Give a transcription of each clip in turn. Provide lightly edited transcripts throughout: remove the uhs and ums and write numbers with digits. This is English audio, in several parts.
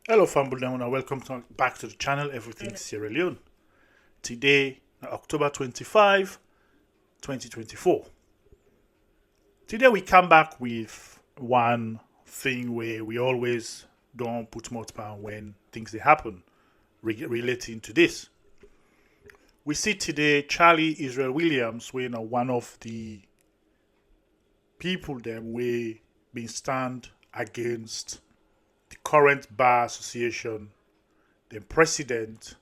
Hello, family, and welcome back to the channel Everything Sierra Leone. Today, October 25, 2024. Today, we come back with one thing where we always don't put much power when things they happen relating to this. We see today Charlie Israel Williams, when one of the people that we been stand against the current bar association, the president,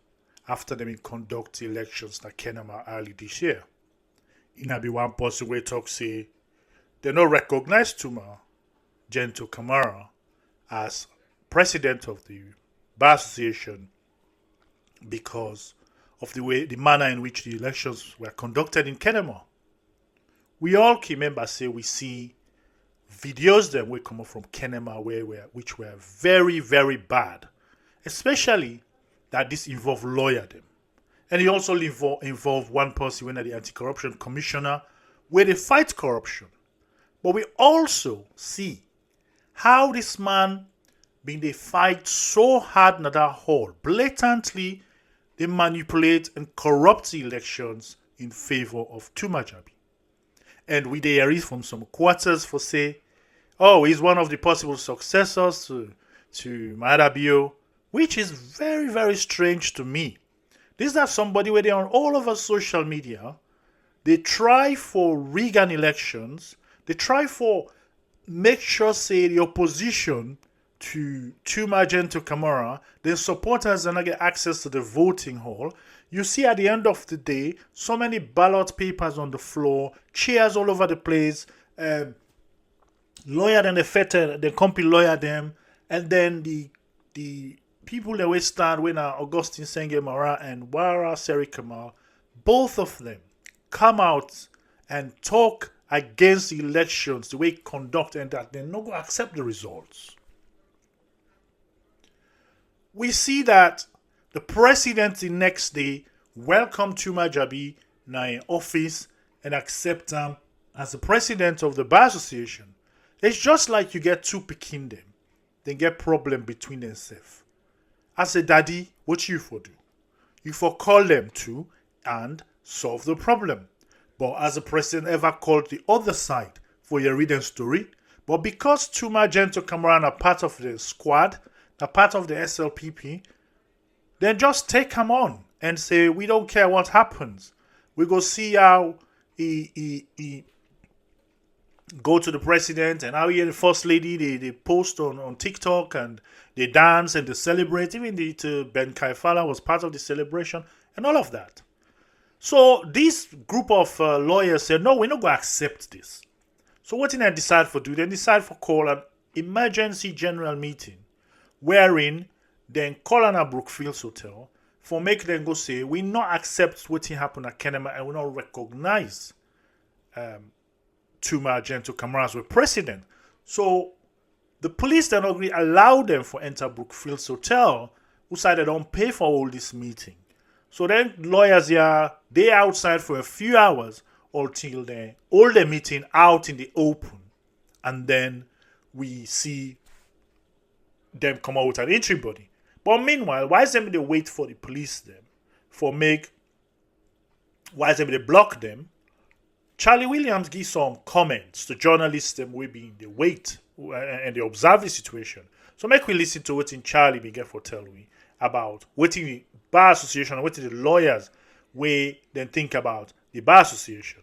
after them conduct elections na Kenema early this year. In be one person we talk say they not recognize Tuma Gento Kamara as president of the bar association because of the manner in which the elections were conducted in Kenema. We all can remember say we see videos that will come up from Kenema which were very, very bad. Especially that this involved lawyer them. And it also involved one person when the anti-corruption commissioner where they fight corruption. But we also see how this man been they fight so hard in that hall. Blatantly they manipulate and corrupt the elections in favor of Tumajabi. And we they hear from some quarters for say, oh, he's one of the possible successors to Madabio, which is very, very strange to me. This is somebody where they're on all over social media. They try for rig an elections. They try for make sure say the opposition to Magento Kamara, their supporters are not get access to the voting hall. You see at the end of the day, so many ballot papers on the floor, chairs all over the place, lawyer and the company lawyer them, and then the people that we stand when are Augustine Senge Mara and Wara Seri Kamal, both of them come out and talk against the elections, the way it conduct, and that they're not going to accept the results. We see that the president the next day welcomed Tuma Jabi in office and accept him as the president of the Bar Association. It's just like you get two picking them, then get problem between themselves. As a daddy, what you for do? You for call them to and solve the problem. But as a president ever called the other side for your reading story, but because Tuma Gento Cameron are part of the squad, are part of the SLPP, then just take him on and say, we don't care what happens. We go see how he go to the president and how he and the first lady, they post on TikTok and they dance and they celebrate. Even Ben Kaifala was part of the celebration and all of that. So this group of lawyers said, no, we're not going to accept this. So what did they decide for do? They decide for call an emergency general meeting wherein then call on a Brookfields Hotel for make them go say, we not accept what happened at Kenema and we not recognize Tuma Gento Kamara as president. So the police then agree allow them for enter Brookfields Hotel, who said they don't pay for all this meeting. So then lawyers here, they outside for a few hours until they hold the meeting out in the open. And then we see them come out with an entry body. But meanwhile, why is them they wait for the police them? Why is them they block them? Charlie Williams gives some comments to journalists them will be in the wait and they observe the situation. So make we listen to what in Charlie began for tell we about what in the bar association and what the lawyers we then think about the bar association.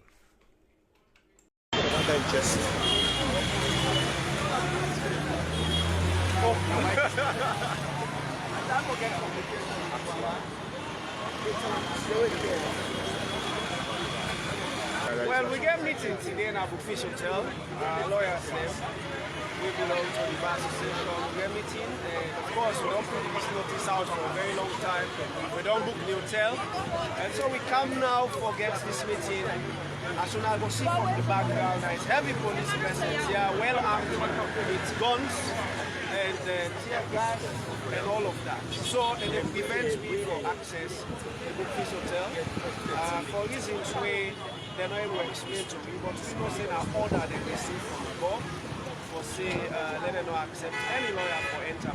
Well, we get meeting today in Abu Fish Hotel, lawyers name. We belong to the bar association. We get meeting, and of course we don't put this notice out for a very long time. We don't book the hotel, and so we come now for get this meeting. As soon as we see from the background, there is heavy police presence here, well armed with guns and tear gas and all of that. So they prevent me from access the Brookfields Hotel for reasons where they're not able to explain to me, but we know say an order they receive from the board for say let them not accept any lawyer for enter.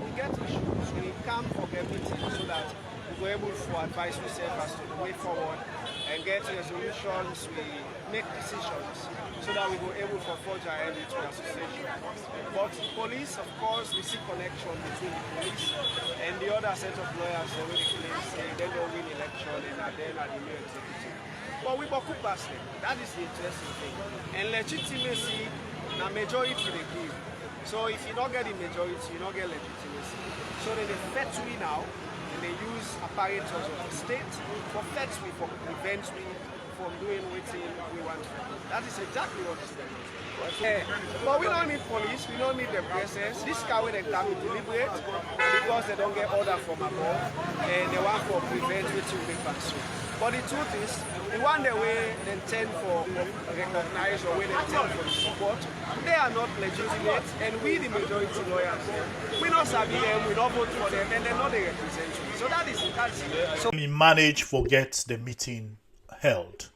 we get issues, we come for a meeting so that we're able to advise ourselves as to the way forward and get resolutions, we make decisions so that we go able to forge ahead into the association. But the police, of course, we see connection between the police and the other set of lawyers that will say they don't win election and are then at the new executive. But we boku pass them. That is the interesting thing. And legitimacy, na majority they give. So if you don't get the majority, you don't get legitimacy. So they fet we now, and they use apparatus of the state for fet we, for prevent we from doing what we want to do. That is exactly what is going on. But we don't need police, we don't need the presence. This car when they come to deliberate because they don't get order from above and they want to prevent what you make pursue. But the truth is, the one the way they tend for recognize or way they tend for the support, they are not legitimate, and we the majority lawyers, we not sabi them, we don't vote for them, and they're not the representatives. So that's it. So we manage forget the meeting held.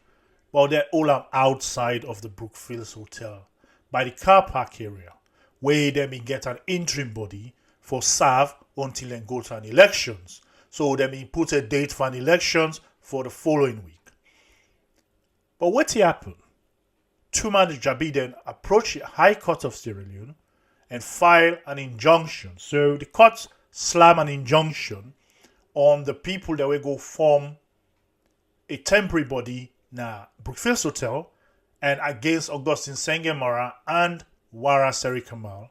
Well, they're all outside of the Brookfields Hotel by the car park area, where they may get an interim body for serve until they go to an elections. So they may put a date for an elections for the following week. But what happened? Tuman Jabi then approached the High Court of Sierra Leone and filed an injunction. So the court slammed an injunction on the people that will go form a temporary body na Brookfields Hotel and against Augustine Sengemara and Wara Seri Kamal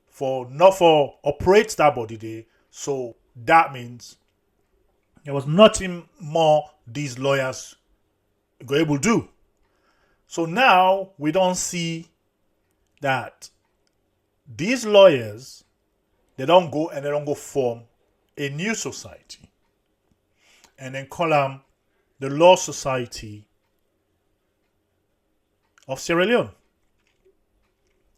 for not for operate that body there. So that means there was nothing more these lawyers were able to do. So now we don't see that these lawyers, they don't go form a new society and then call them the Law Society of Sierra Leone.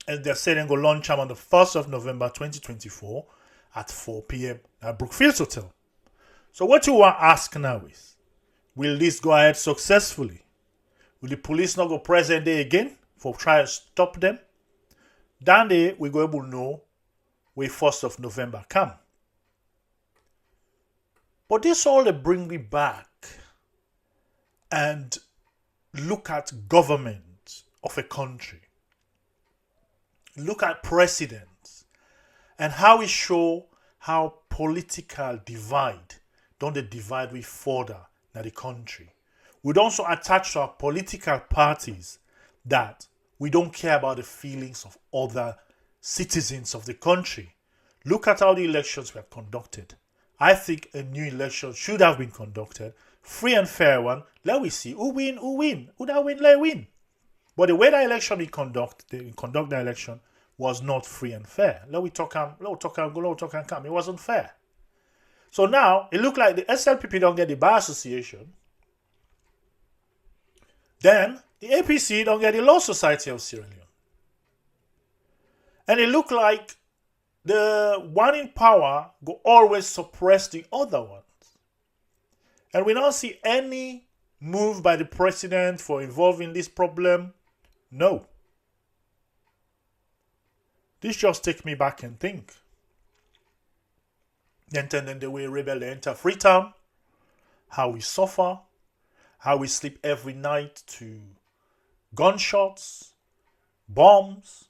And they're saying they're going to launch them on the 1st of November 2024 at 4 p.m. at Brookfields Hotel. So what you want to ask now is, will this go ahead successfully? Will the police not go present there again for try to stop them? That day, we go able to know where 1st of November come. But this all they bring me back and look at government of a country. Look at presidents and how we show how political divide don't they divide we further in the country. We'd also attach to our political parties that we don't care about the feelings of other citizens of the country. Look at how the elections were conducted. I think a new election should have been conducted, free and fair one. Let we see who win. Who that win, let win. But the way the election we conduct the election was not free and fair. Let we talk and come. It wasn't fair. So now it looked like the SLPP don't get the Bar Association. Then the APC don't get the Law Society of Sierra Leone. And it looked like the one in power will always suppress the other ones. And we don't see any move by the president for involving this problem. No. This just takes me back and think. Then the way rebel enter Freetown, how we suffer, how we sleep every night to gunshots, bombs,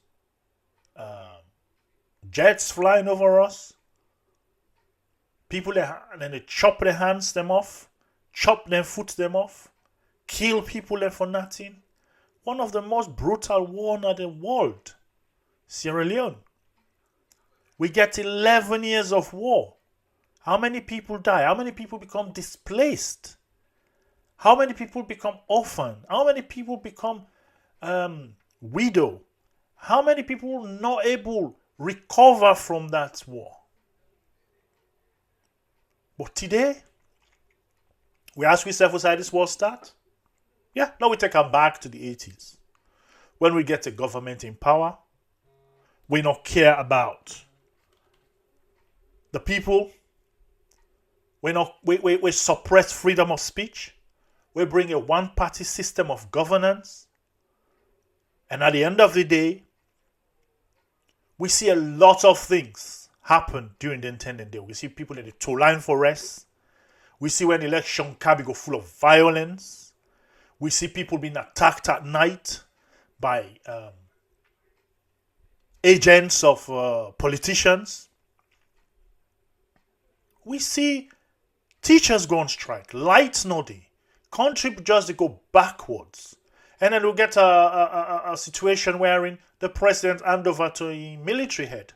jets flying over us. People, and then they chop their hands them off, chop their foot them off, kill people there for nothing. One of the most brutal wars in the world, Sierra Leone. We get 11 years of war. How many people die? How many people become displaced? How many people become orphaned? How many people become widow? How many people not able recover from that war? But today, we ask ourselves, was how this war start? Yeah, now we take them back to the 80s. When we get a government in power, we don't care about the people. We suppress freedom of speech. We bring a one-party system of governance. And at the end of the day, we see a lot of things happen during the intended day. We see people in the tow line for rest. We see when election cabby go full of violence. We see people being attacked at night by agents of politicians. We see teachers go on strike, lights no day, country just go backwards. And then we'll get a situation wherein the president hand over to a military head.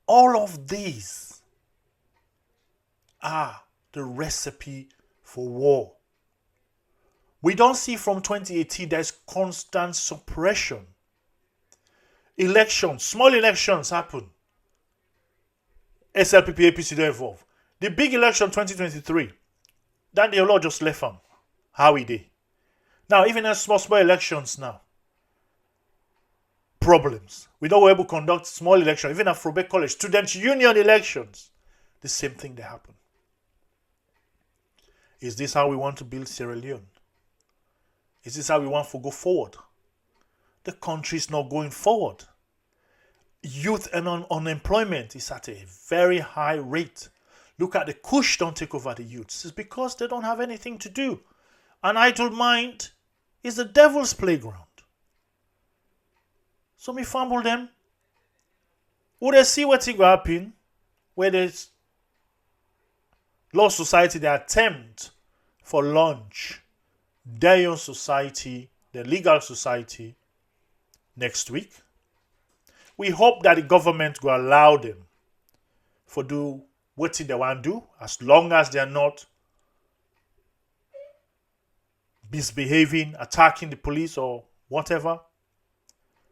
All of these are the recipe for war. We don't see from 2018 there's constant suppression. Elections, small elections happen. SLPP, APC don't involve. The big election 2023, then the law just left them. How we did. Now, even in small elections now, problems. We don't able to conduct small elections, even at Frobe College, student union elections. The same thing that happen. Is this how we want to build Sierra Leone? Is this how we want to go forward? The country is not going forward. Youth and unemployment is at a very high rate. Look at the Kush don't take over the youths. It's because they don't have anything to do. An idle mind is the devil's playground. So me fumble them. Would they see what's going to happen where there's law society, they attempt for launch their own society, the legal society, next week. We hope that the government will allow them for do what they want to do, as long as they are not misbehaving, attacking the police or whatever.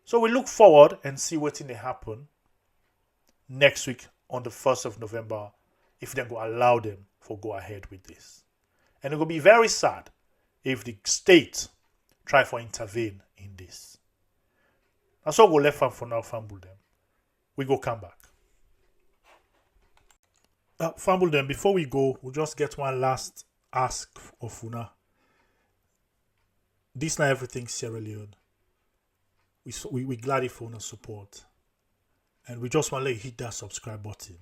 So we look forward and see what will happen next week on the 1st of November if they go allow them for go ahead with this. And it will be very sad if the state try for intervene in this. That's all we'll left for now, fumble them. We go come back. Fumble them, before we go, we'll just get one last ask of Una. This not everything Sierra Leone. We glad for Una support. And we just want to let you hit that subscribe button.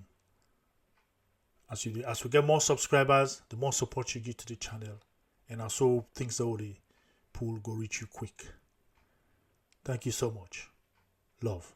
As we get more subscribers, the more support you give to the channel. And also things that the pool go reach you quick. Thank you so much. Love.